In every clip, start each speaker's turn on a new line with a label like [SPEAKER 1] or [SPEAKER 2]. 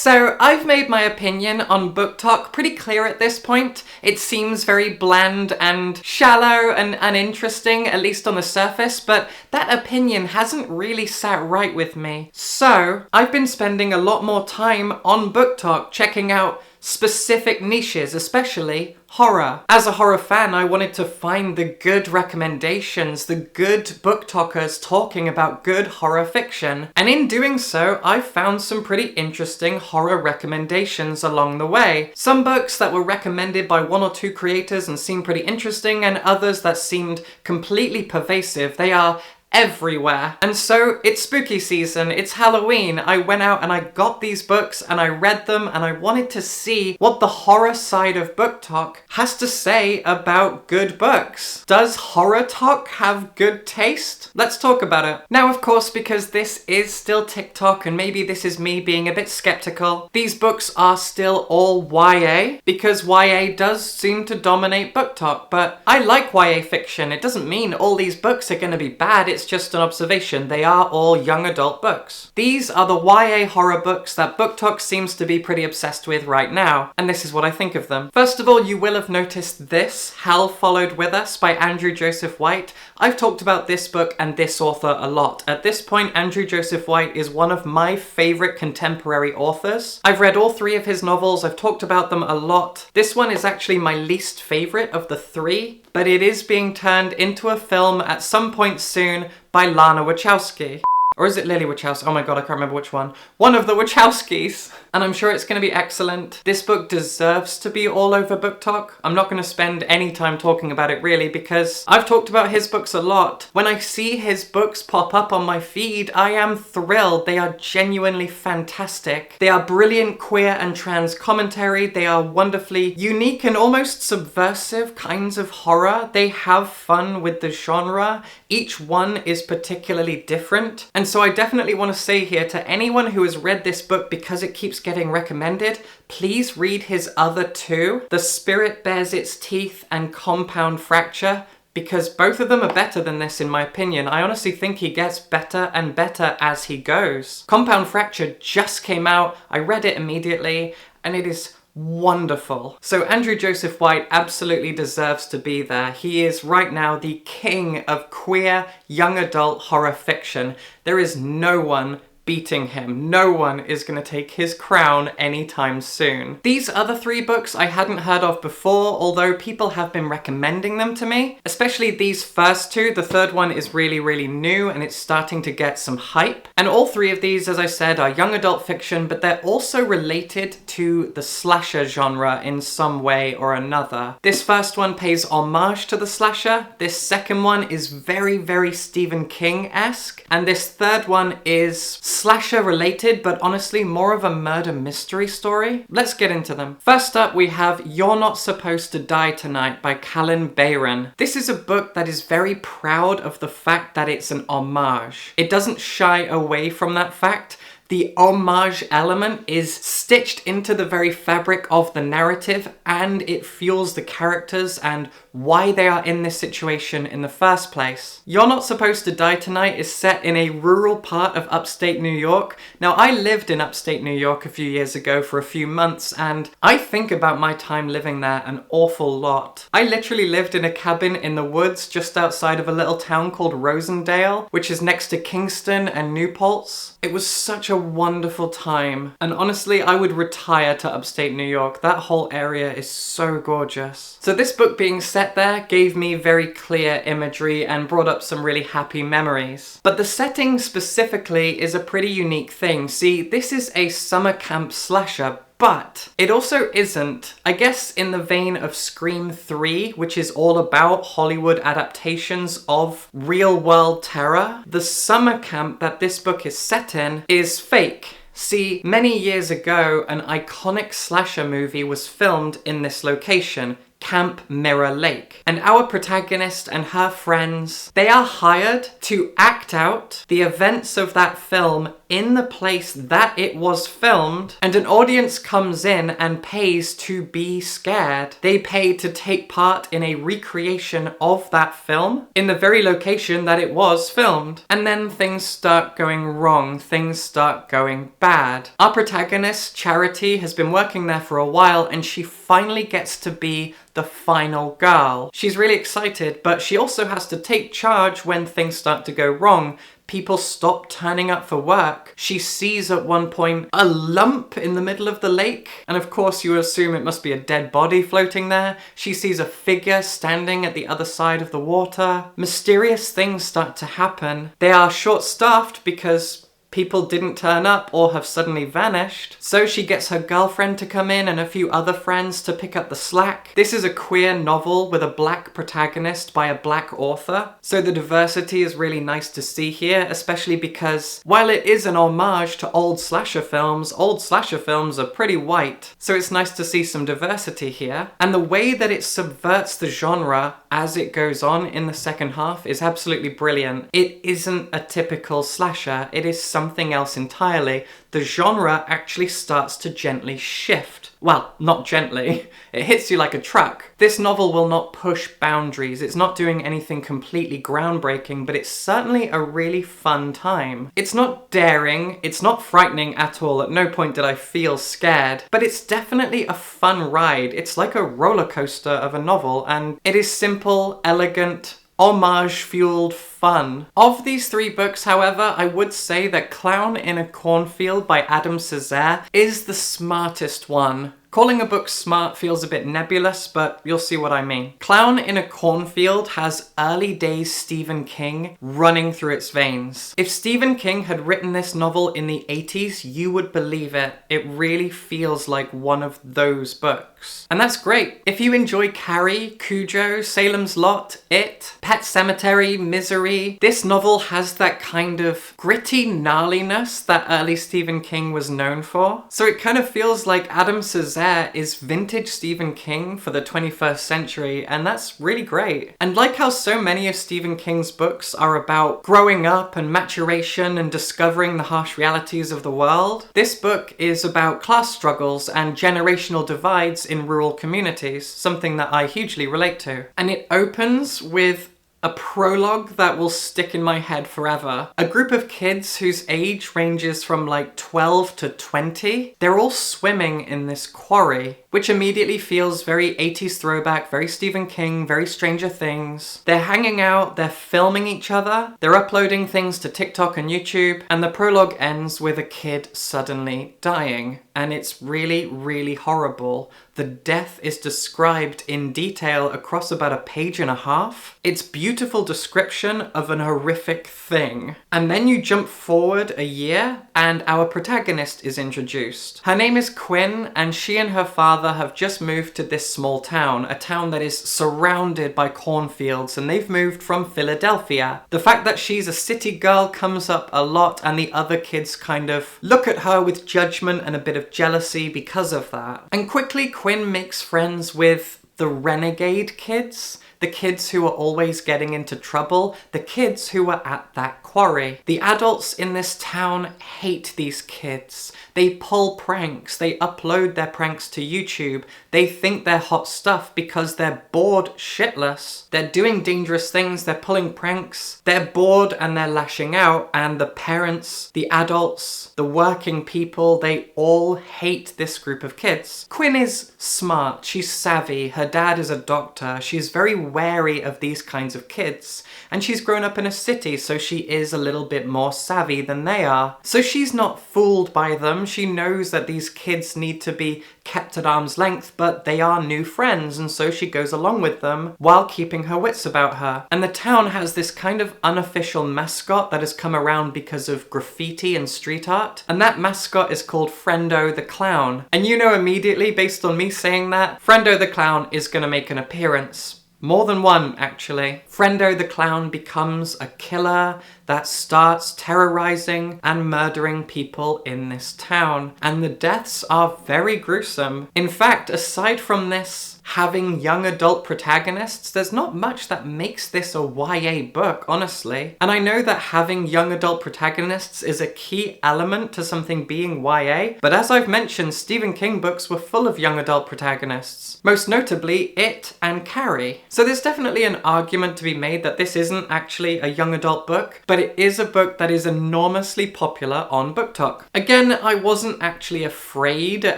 [SPEAKER 1] So I've made my opinion on BookTok pretty clear at this point. It seems very bland and shallow and uninteresting, at least on the surface, but that opinion hasn't really sat right with me. So I've been spending a lot more time on BookTok checking out specific niches, especially horror. As a horror fan, I wanted to find the good recommendations, the good BookTokers talking about good horror fiction. And in doing so, I found some pretty interesting horror recommendations along the way. Some books that were recommended by one or two creators and seemed pretty interesting, and others that seemed completely pervasive. They are everywhere. And so it's spooky season, it's Halloween. I went out and I got these books and I read them and I wanted to see what the horror side of BookTok has to say about good books. Does Horror Talk have good taste? Let's talk about it. Now, of course, because this is still TikTok and maybe this is me being a bit skeptical, these books are still all YA because YA does seem to dominate BookTok, but I like YA fiction. It doesn't mean all these books are going to be bad. It's just an observation. They are all young adult books. These are the YA horror books that BookTok seems to be pretty obsessed with right now, and this is what I think of them. First of all, you will have noticed this, Hell Followed With Us by Andrew Joseph White. I've talked about this book and this author a lot. At this point, Andrew Joseph White is one of my favorite contemporary authors. I've read all three of his novels. I've talked about them a lot. This one is actually my least favorite of the three, but it is being turned into a film at some point soon by Lana Wachowski. Or is it Lily Wachowski? Oh my god, I can't remember which one. One of the Wachowskis. And I'm sure it's going to be excellent. This book deserves to be all over BookTok. I'm not going to spend any time talking about it really because I've talked about his books a lot. When I see his books pop up on my feed, I am thrilled. They are genuinely fantastic. They are brilliant queer and trans commentary. They are wonderfully unique and almost subversive kinds of horror. They have fun with the genre. Each one is particularly different. And so I definitely want to say here to anyone who has read this book because it keeps getting recommended, please read his other two, The Spirit Bares Its Teeth and Compound Fracture, because both of them are better than this in my opinion. I honestly think he gets better and better as he goes. Compound Fracture just came out, I read it immediately, and it is wonderful. So Andrew Joseph White absolutely deserves to be there. He is right now the king of queer young adult horror fiction. There is no one beating him. No one is going to take his crown anytime soon. These other three books I hadn't heard of before, although people have been recommending them to me. Especially these first two. The third one is really, really new and it's starting to get some hype. And all three of these, as I said, are young adult fiction, but they're also related to the slasher genre in some way or another. This first one pays homage to the slasher. This second one is very, very Stephen King-esque. And this third one is slasher related, but honestly more of a murder mystery story. Let's get into them. First up, we have You're Not Supposed to Die Tonight by Callan Bayron. This is a book that is very proud of the fact that it's an homage. It doesn't shy away from that fact. The homage element is stitched into the very fabric of the narrative and it fuels the characters and why they are in this situation in the first place. You're Not Supposed to Die Tonight is set in a rural part of upstate New York. Now, I lived in upstate New York a few years ago for a few months and I think about my time living there an awful lot. I literally lived in a cabin in the woods just outside of a little town called Rosendale, which is next to Kingston and New Paltz. It was such a wonderful time. And honestly, I would retire to upstate New York. That whole area is so gorgeous. So this book being set there gave me very clear imagery and brought up some really happy memories. But the setting specifically is a pretty unique thing. See, this is a summer camp slasher, but it also isn't. I guess in the vein of Scream 3, which is all about Hollywood adaptations of real-world terror, the summer camp that this book is set in is fake. See, many years ago, an iconic slasher movie was filmed in this location, Camp Mirror Lake. And our protagonist and her friends, they are hired to act out the events of that film in the place that it was filmed, and an audience comes in and pays to be scared. They pay to take part in a recreation of that film in the very location that it was filmed. And then things start going wrong, things start going bad. Our protagonist, Charity, has been working there for a while, and she finally gets to be the final girl. She's really excited, but she also has to take charge when things start to go wrong. People stop turning up for work. She sees at one point a lump in the middle of the lake, and of course you assume it must be a dead body floating there. She sees a figure standing at the other side of the water. Mysterious things start to happen. They are short-staffed because people didn't turn up or have suddenly vanished. So she gets her girlfriend to come in and a few other friends to pick up the slack. This is a queer novel with a black protagonist by a black author. So the diversity is really nice to see here, especially because while it is an homage to old slasher films are pretty white. So it's nice to see some diversity here. And the way that it subverts the genre as it goes on in the second half is absolutely brilliant. It isn't a typical slasher, it is something else entirely. The genre actually starts to gently shift. Well, not gently. It hits you like a truck. This novel will not push boundaries. It's not doing anything completely groundbreaking, but it's certainly a really fun time. It's not daring, it's not frightening at all. At no point did I feel scared, but it's definitely a fun ride. It's like a roller coaster of a novel, and it is simple, elegant, homage-fueled fun. Of these three books, however, I would say that Clown in a Cornfield by Adam Césaire is the smartest one. Calling a book smart feels a bit nebulous, but you'll see what I mean. Clown in a Cornfield has early days Stephen King running through its veins. If Stephen King had written this novel in the 80s, you would believe it. It really feels like one of those books. And that's great. If you enjoy Carrie, Cujo, Salem's Lot, It, Pet Sematary, Misery, this novel has that kind of gritty gnarliness that early Stephen King was known for. So it kind of feels like Adam Césaire is vintage Stephen King for the 21st century, and that's really great. And like how so many of Stephen King's books are about growing up and maturation and discovering the harsh realities of the world, this book is about class struggles and generational divides in rural communities, something that I hugely relate to. And it opens with a prologue that will stick in my head forever. A group of kids whose age ranges from like 12 to 20. They're all swimming in this quarry, which immediately feels very 80s throwback, very Stephen King, very Stranger Things. They're hanging out, they're filming each other, they're uploading things to TikTok and YouTube, and the prologue ends with a kid suddenly dying. And it's really, really horrible. The death is described in detail across about a page and a half. It's beautiful description of an horrific thing. And then you jump forward a year and our protagonist is introduced. Her name is Quinn, and she and her father have just moved to this small town, a town that is surrounded by cornfields, and they've moved from Philadelphia. The fact that she's a city girl comes up a lot, and the other kids kind of look at her with judgment and a bit of jealousy because of that. And quickly Quinn makes friends with the renegade kids, the kids who are always getting into trouble, the kids who are at that quarry. The adults in this town hate these kids. They pull pranks, they upload their pranks to YouTube, they think they're hot stuff because they're bored shitless. They're doing dangerous things, they're pulling pranks, they're bored and they're lashing out, and the parents, the adults, the working people, they all hate this group of kids. Quinn is smart, she's savvy, her dad is a doctor, she's very wary of these kinds of kids, and she's grown up in a city, so she is a little bit more savvy than they are. So she's not fooled by them. She knows that these kids need to be kept at arm's length, but they are new friends, and so she goes along with them while keeping her wits about her. And the town has this kind of unofficial mascot that has come around because of graffiti and street art, and that mascot is called Friendo the Clown. And you know immediately, based on me saying that, Friendo the Clown is going to make an appearance. More than one, actually. Friendo the Clown becomes a killer. that starts terrorizing and murdering people in this town. And the deaths are very gruesome. In fact, aside from this having young adult protagonists, there's not much that makes this a YA book, honestly. And I know that having young adult protagonists is a key element to something being YA, but as I've mentioned, Stephen King books were full of young adult protagonists. Most notably, It and Carrie. So there's definitely an argument to be made that this isn't actually a young adult book, but it is a book that is enormously popular on BookTok. Again, I wasn't actually afraid at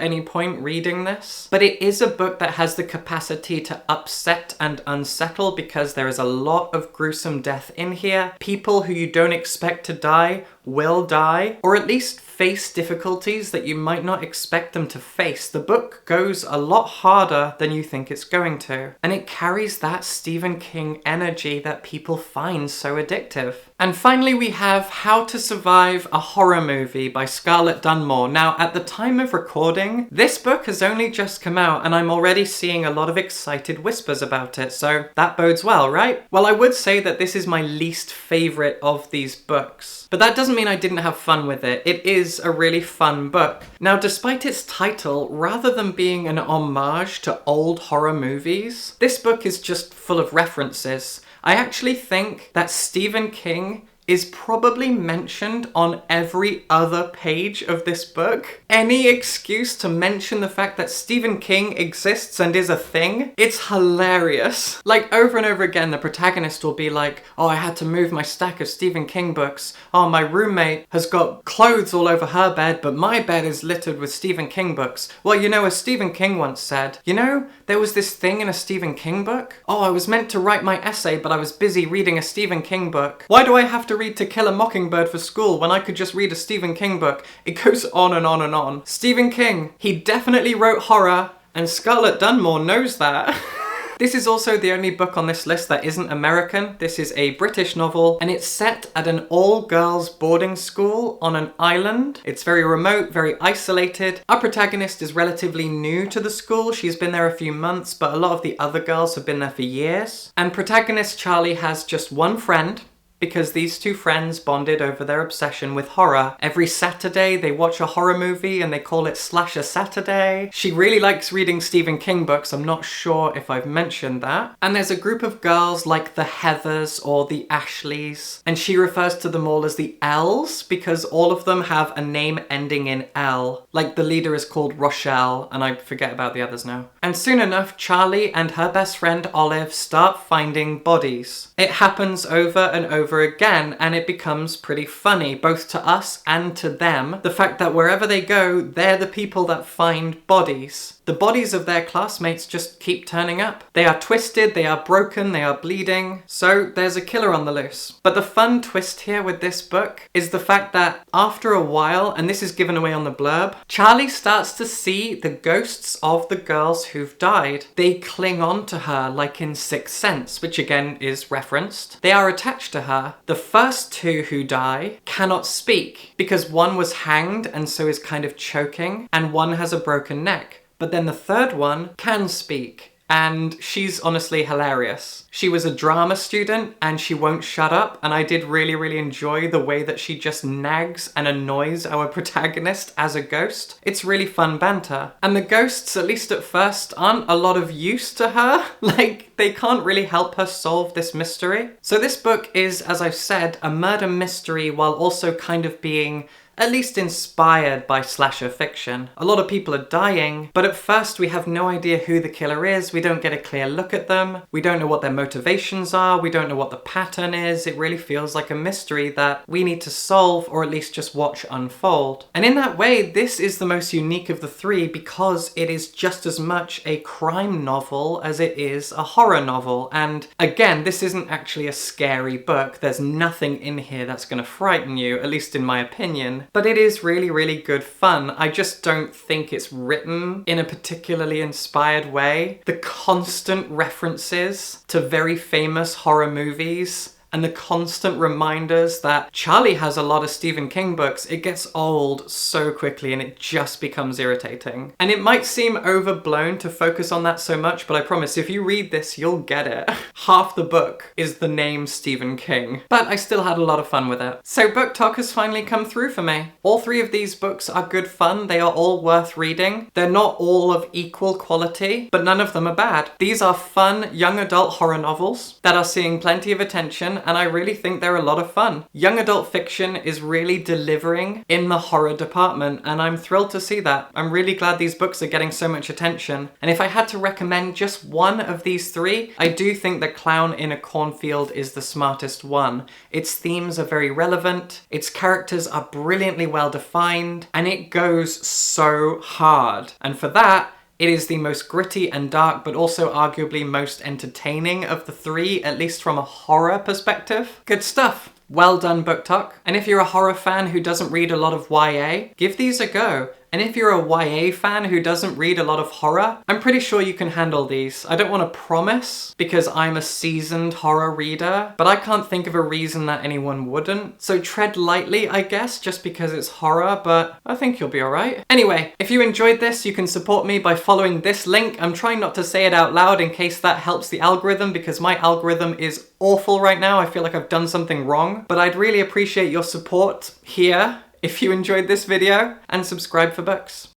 [SPEAKER 1] any point reading this, but it is a book that has the capacity to upset and unsettle because there is a lot of gruesome death in here. People who you don't expect to die will die, or at least face difficulties that you might not expect them to face. The book goes a lot harder than you think it's going to, and it carries that Stephen King energy that people find so addictive. And finally, we have How to Survive a Horror Movie by Scarlett Dunmore. Now, at the time of recording, this book has only just come out, and I'm already seeing a lot of excited whispers about it, so that bodes well, right? Well, I would say that this is my least favorite of these books, but that doesn't mean I didn't have fun with it. It is a really fun book. Now, despite its title, rather than being an homage to old horror movies, this book is just full of references. I actually think that Stephen King is probably mentioned on every other page of this book. Any excuse to mention the fact that Stephen King exists and is a thing, it's hilarious. Like, over and over again, the protagonist will be like, oh, I had to move my stack of Stephen King books. Oh, my roommate has got clothes all over her bed, but my bed is littered with Stephen King books. Well, you know, as Stephen King once said, you know, there was this thing in a Stephen King book. Oh, I was meant to write my essay, but I was busy reading a Stephen King book. Why do I have to read To Kill a Mockingbird for school when I could just read a Stephen King book? It goes on and on and on. Stephen King, he definitely wrote horror, and Scarlett Dunmore knows that. This is also the only book on this list that isn't American. This is a British novel, and it's set at an all-girls boarding school on an island. It's very remote, very isolated. Our protagonist is relatively new to the school. She's been there a few months, but a lot of the other girls have been there for years. And protagonist Charlie has just one friend, because these two friends bonded over their obsession with horror. Every Saturday they watch a horror movie and they call it Slasher Saturday. She really likes reading Stephen King books, I'm not sure if I've mentioned that. And there's a group of girls like the Heathers or the Ashleys, and she refers to them all as the L's because all of them have a name ending in L. Like the leader is called Rochelle, and I forget about the others now. And soon enough, Charlie and her best friend Olive start finding bodies. It happens over and over again, and it becomes pretty funny, both to us and to them. The fact that wherever they go, they're the people that find bodies. The bodies of their classmates just keep turning up. They are twisted, they are broken, they are bleeding. So there's a killer on the loose. But the fun twist here with this book is the fact that after a while, and this is given away on the blurb, Charlie starts to see the ghosts of the girls who've died. They cling on to her like in Sixth Sense, which again is referenced. They are attached to her. The first two who die cannot speak because one was hanged and so is kind of choking, and one has a broken neck. But then the third one can speak, and she's honestly hilarious. She was a drama student and she won't shut up, and I did really enjoy the way that she just nags and annoys our protagonist as a ghost. It's really fun banter. And the ghosts, at least at first, aren't a lot of use to her. Like, they can't really help her solve this mystery. So this book is, as I've said, a murder mystery while also kind of being at least inspired by slasher fiction. A lot of people are dying, but at first we have no idea who the killer is. We don't get a clear look at them. We don't know what their motivations are. We don't know what the pattern is. It really feels like a mystery that we need to solve, or at least just watch unfold. And in that way, this is the most unique of the three because it is just as much a crime novel as it is a horror novel. And again, this isn't actually a scary book. There's nothing in here that's going to frighten you, at least in my opinion. But it is really good fun. I just don't think it's written in a particularly inspired way. The constant references to very famous horror movies and the constant reminders that Charlie has a lot of Stephen King books, it gets old so quickly and it just becomes irritating. And it might seem overblown to focus on that so much, but I promise if you read this, you'll get it. Half the book is the name Stephen King. But I still had a lot of fun with it. So BookTok has finally come through for me. All three of these books are good fun. They are all worth reading. They're not all of equal quality, but none of them are bad. These are fun young adult horror novels that are seeing plenty of attention, and I really think they're a lot of fun. Young adult fiction is really delivering in the horror department, and I'm thrilled to see that. I'm really glad these books are getting so much attention. And if I had to recommend just one of these three, I do think that Clown in a Cornfield is the smartest one. Its themes are very relevant, its characters are brilliantly well defined, and it goes so hard. And for that, it is the most gritty and dark, but also arguably most entertaining of the three, at least from a horror perspective. Good stuff. Well done, BookTok. And if you're a horror fan who doesn't read a lot of YA, give these a go. And if you're a YA fan who doesn't read a lot of horror, I'm pretty sure you can handle these. I don't want to promise because I'm a seasoned horror reader, but I can't think of a reason that anyone wouldn't. So tread lightly, I guess, just because it's horror, but I think you'll be alright. Anyway, if you enjoyed this, you can support me by following this link. I'm trying not to say it out loud in case that helps the algorithm, because my algorithm is awful right now. I feel like I've done something wrong, but I'd really appreciate your support here if you enjoyed this video, and subscribe for books.